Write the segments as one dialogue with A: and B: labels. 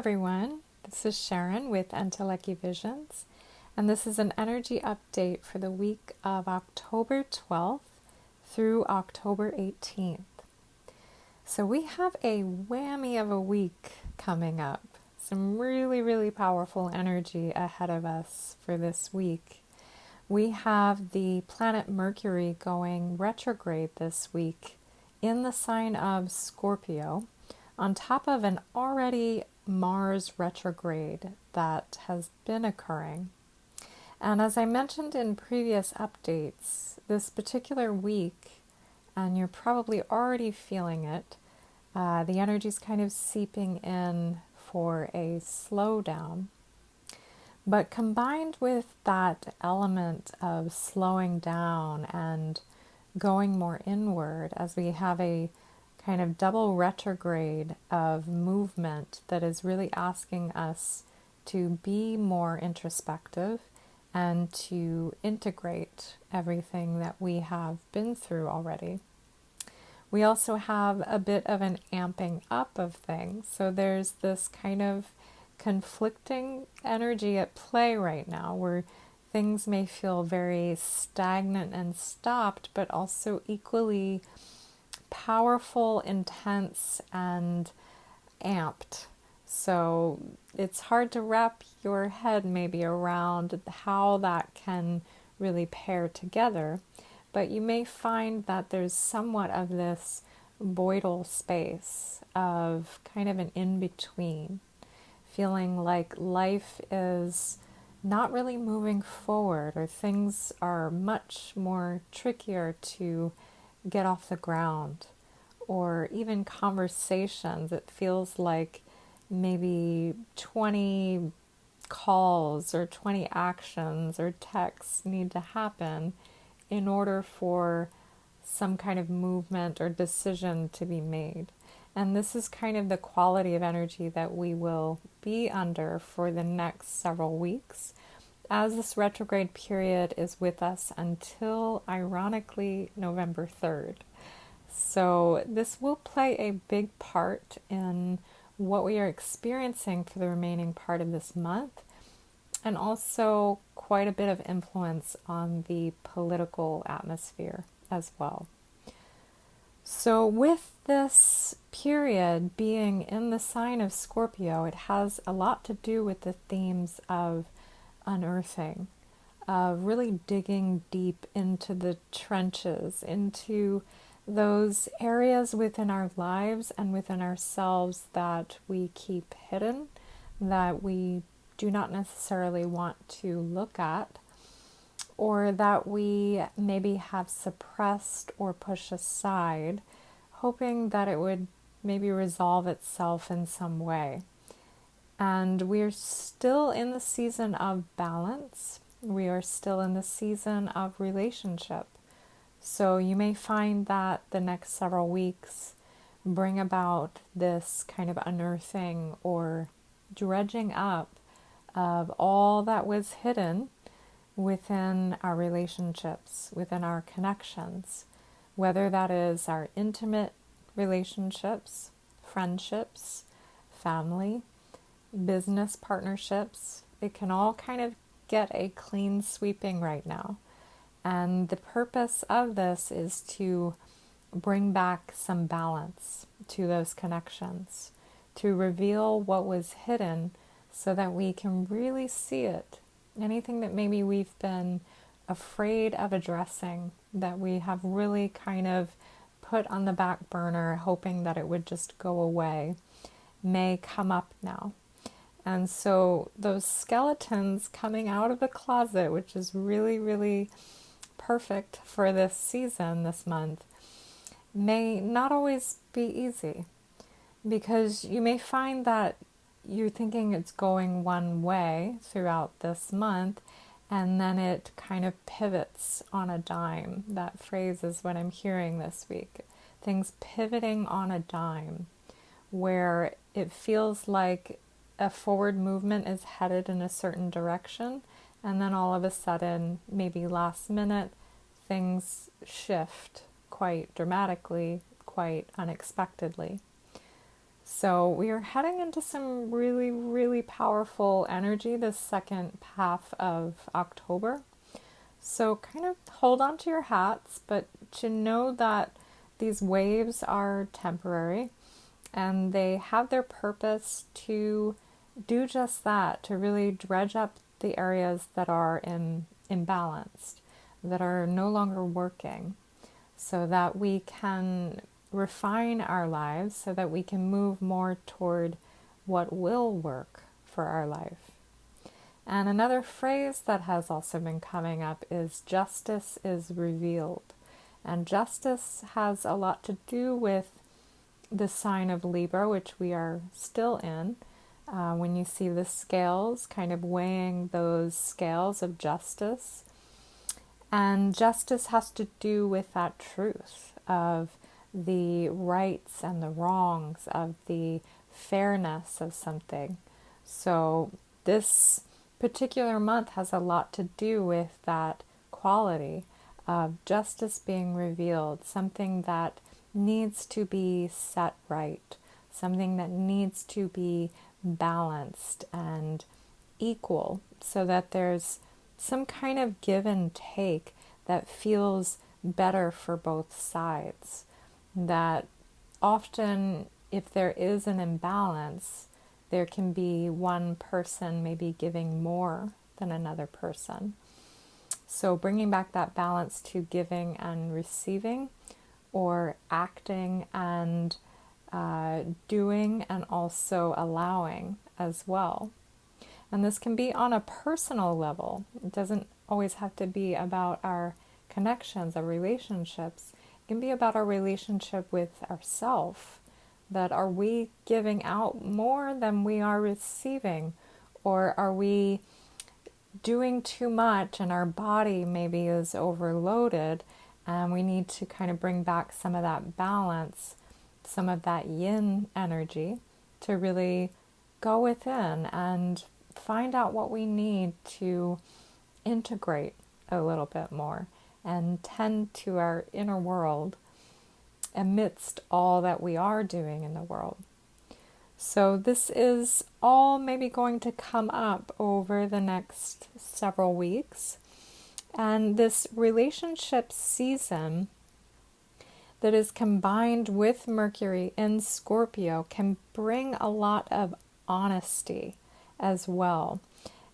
A: everyone. This is Sharon with Entelechy Visions, and this is an energy update for the week of October 12th through October 18th. So we have a whammy of a week coming up. Some really powerful energy ahead of us for this week. We have the planet Mercury going retrograde this week in the sign of Scorpio, on top of an already Mars retrograde that has been occurring. And as I mentioned in previous updates, this particular week, and you're probably already feeling it, the energy's kind of seeping in for a slowdown. But combined with that element of slowing down and going more inward, as we have a kind of double retrograde of movement that is really asking us to be more introspective and to integrate everything that we have been through already. We also have a bit of an amping up of things. So there's this kind of conflicting energy at play right now where things may feel very stagnant and stopped, but also equally powerful, intense, and amped. So it's hard to wrap your head maybe around how that can really pair together, but you may find that there's somewhat of this voidal space of kind of an in-between, feeling like life is not really moving forward, or things are much more trickier to get off the ground, or even conversations. It feels like maybe 20 calls or 20 actions or texts need to happen in order for some kind of movement or decision to be made. And this is kind of the quality of energy that we will be under for the next several weeks, as this retrograde period is with us until, ironically, November 3rd. So this will play a big part in what we are experiencing for the remaining part of this month, and also quite a bit of influence on the political atmosphere as well. So with this period being in the sign of Scorpio, it has a lot to do with the themes of unearthing, really digging deep into the trenches, into those areas within our lives and within ourselves that we keep hidden, that we do not necessarily want to look at, or that we maybe have suppressed or pushed aside, hoping that it would maybe resolve itself in some way. And we're still in the season of balance. We are still in the season of relationship. So you may find that the next several weeks bring about this kind of unearthing or dredging up of all that was hidden within our relationships, within our connections, whether that is our intimate relationships, friendships, family, business partnerships. It can all kind of get a clean sweeping right now. And the purpose of this is to bring back some balance to those connections, to reveal what was hidden so that we can really see it. Anything that maybe we've been afraid of addressing, that we have really kind of put on the back burner, hoping that it would just go away, may come up now. And so those skeletons coming out of the closet, which is really perfect for this season, this month, may not always be easy, because you may find that you're thinking it's going one way throughout this month, and then it kind of pivots on a dime. That phrase is what I'm hearing this week. Things pivoting on a dime, where it feels like a forward movement is headed in a certain direction, and then all of a sudden, maybe last minute, things shift quite dramatically, quite unexpectedly. So we are heading into some really, really powerful energy this second half of October. So kind of hold on to your hats, but to know that these waves are temporary and they have their purpose to do just that, to really dredge up the areas that are imbalanced, that are no longer working, so that we can refine our lives, so that we can move more toward what will work for our life. And another phrase that has also been coming up is justice is revealed. And justice has a lot to do with the sign of Libra, which we are still in. When you see the scales, kind of weighing those scales of justice. And justice has to do with that truth of the rights and the wrongs, of the fairness of something. So this particular month has a lot to do with that quality of justice being revealed, something that needs to be set right, something that needs to be balanced and equal, so that there's some kind of give and take that feels better for both sides. That often, if there is an imbalance, there can be one person maybe giving more than another person. So bringing back that balance to giving and receiving, or acting and doing and also allowing as well. And this can be on a personal level. It doesn't always have to be about our connections, our relationships. It can be about our relationship with ourself. That are we giving out more than we are receiving? Or are we doing too much and our body maybe is overloaded, and we need to kind of bring back some of that balance, some of that yin energy, to really go within and find out what we need to integrate a little bit more and tend to our inner world amidst all that we are doing in the world. So this is all maybe going to come up over the next several weeks. And this relationship season that is combined with Mercury in Scorpio can bring a lot of honesty as well.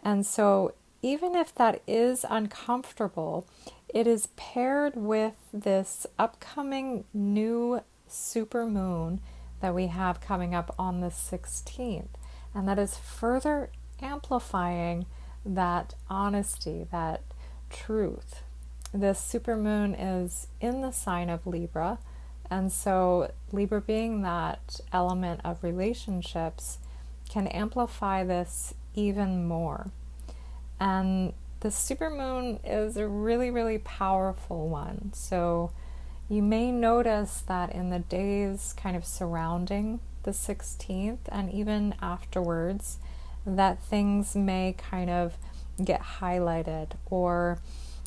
A: And so even if that is uncomfortable, it is paired with this upcoming new supermoon that we have coming up on the 16th. And that is further amplifying that honesty, that truth. This supermoon is in the sign of Libra. And so Libra, being that element of relationships, can amplify this even more. And the supermoon is a really, really powerful one. So you may notice that in the days kind of surrounding the 16th and even afterwards, that things may kind of get highlighted, or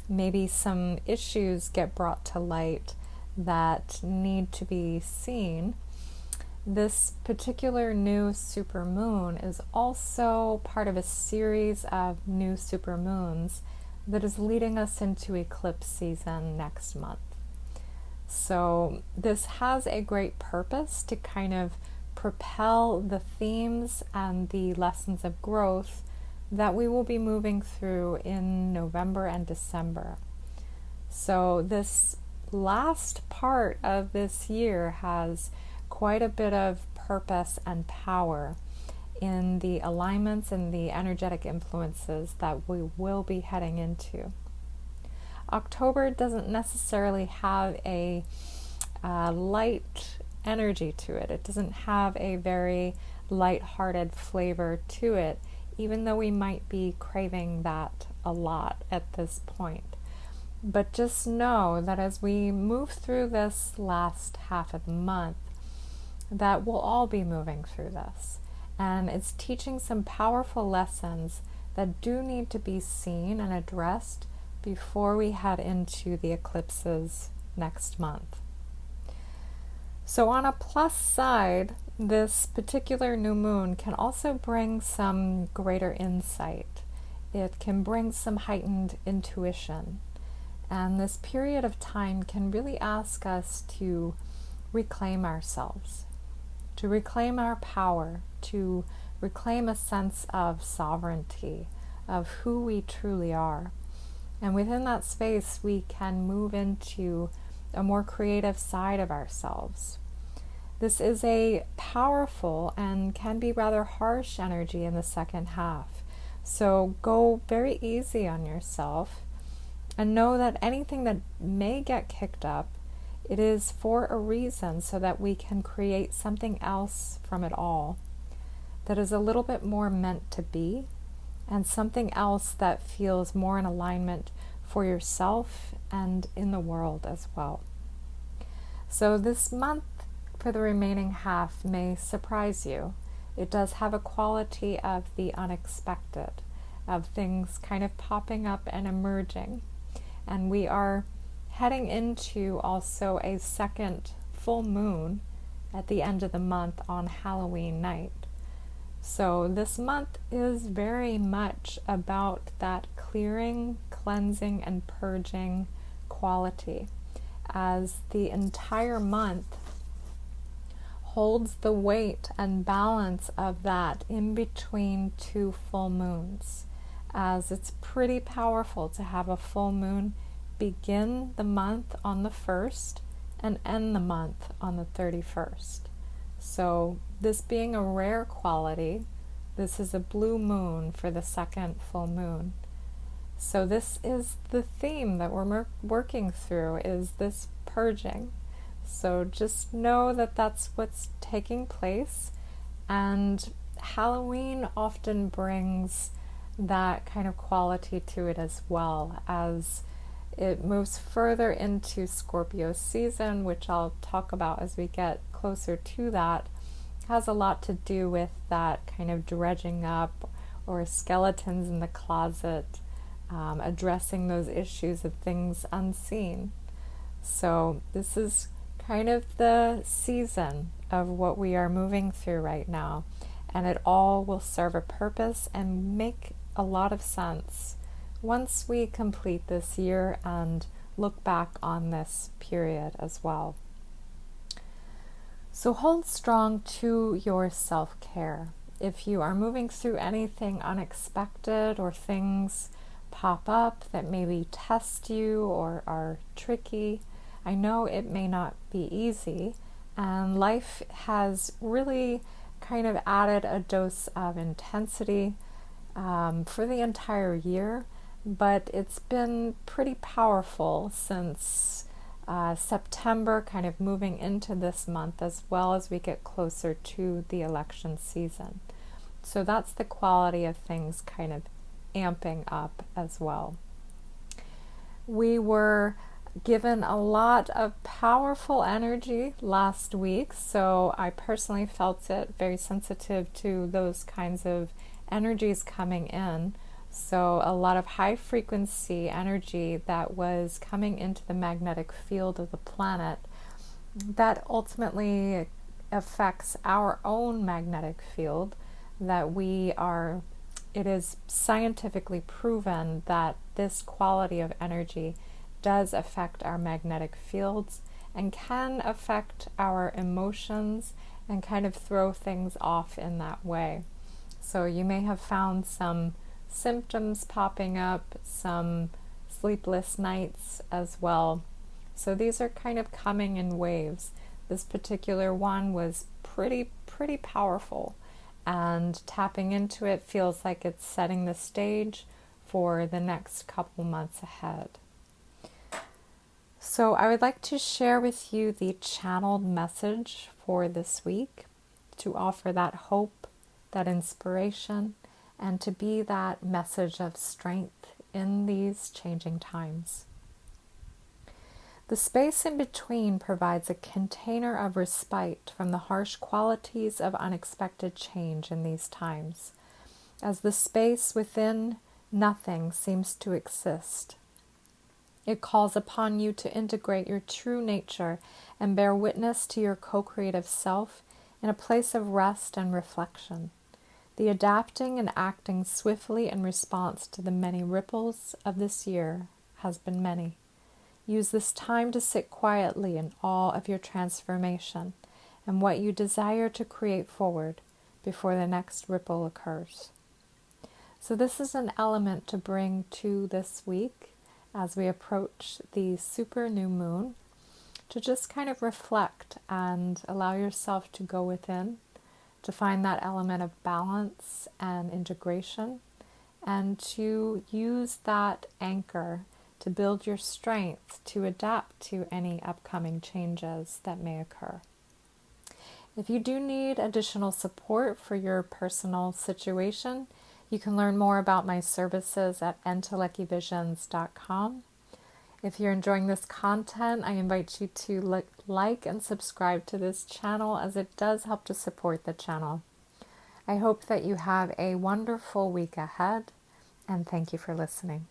A: maybe some issues get brought to light that need to be seen. This particular new supermoon is also part of a series of new supermoons that is leading us into eclipse season next month. So this has a great purpose to kind of propel the themes and the lessons of growth that we will be moving through in November and December. So this last part of this year has quite a bit of purpose and power in the alignments and the energetic influences that we will be heading into. October doesn't necessarily have a light energy to it. It doesn't have a very light-hearted flavor to it, even though we might be craving that a lot at this point. But just know that as we move through this last half of the month, that we'll all be moving through this. And it's teaching some powerful lessons that do need to be seen and addressed before we head into the eclipses next month. So on a plus side, This particular new moon can also bring some greater insight. It can bring some heightened intuition. And this period of time can really ask us to reclaim ourselves, to reclaim our power, to reclaim a sense of sovereignty, of who we truly are. And within that space, we can move into a more creative side of ourselves. This is a powerful and can be rather harsh energy in the second half. So go very easy on yourself and know that anything that may get kicked up, it is for a reason, so that we can create something else from it all that is a little bit more meant to be, and something else that feels more in alignment for yourself and in the world as well. So this month, for the remaining half, may surprise you. It does have a quality of the unexpected, of things kind of popping up and emerging. And we are heading into also a second full moon at the end of the month on Halloween night. So this month is very much about that clearing, cleansing, and purging quality, as the entire month holds the weight and balance of that in between two full moons, as it's pretty powerful to have a full moon begin the month on the 1st and end the month on the 31st. So this being a rare quality, this is a blue moon for the second full moon. So this is the theme that we're working through, is this purging. So just know that that's what's taking place. And Halloween often brings that kind of quality to it as well, as it moves further into Scorpio season, which I'll talk about as we get closer to that. It has a lot to do with that kind of dredging up, or skeletons in the closet, addressing those issues of things unseen. So this is kind of the season of what we are moving through right now, and it all will serve a purpose and make a lot of sense once we complete this year and look back on this period as well. So hold strong to your self-care. If you are moving through anything unexpected, or things pop up that maybe test you or are tricky, I know it may not be easy, and life has really kind of added a dose of intensity for the entire year, but it's been pretty powerful since September, kind of moving into this month, as well as we get closer to the election season. So that's the quality of things kind of amping up as well. We were given a lot of powerful energy last week, so I personally felt it very sensitive to those kinds of energies coming in. So a lot of high frequency energy that was coming into the magnetic field of the planet that ultimately affects our own magnetic field, that we are, it is scientifically proven that this quality of energy does affect our magnetic fields and can affect our emotions and kind of throw things off in that way. So you may have found some symptoms popping up, some sleepless nights as well. So these are kind of coming in waves. This particular one was pretty powerful, and tapping into it feels like it's setting the stage for the next couple months ahead. So I would like to share with you the channeled message for this week, to offer that hope, that inspiration, and to be that message of strength in these changing times. The space in between provides a container of respite from the harsh qualities of unexpected change in these times, as the space within nothing seems to exist. It calls upon you to integrate your true nature and bear witness to your co-creative self in a place of rest and reflection, the adapting and acting swiftly in response to the many ripples of this year has been many. Use this time to sit quietly in awe of your transformation and what you desire to create forward before the next ripple occurs. So this is an element to bring to this week as we approach the super new moon, to just kind of reflect and allow yourself to go within, to find that element of balance and integration, and to use that anchor to build your strength to adapt to any upcoming changes that may occur. If you do need additional support for your personal situation, you can learn more about my services at entelekivisions.com. If you're enjoying this content, I invite you to like and subscribe to this channel, as it does help to support the channel. I hope that you have a wonderful week ahead, and thank you for listening.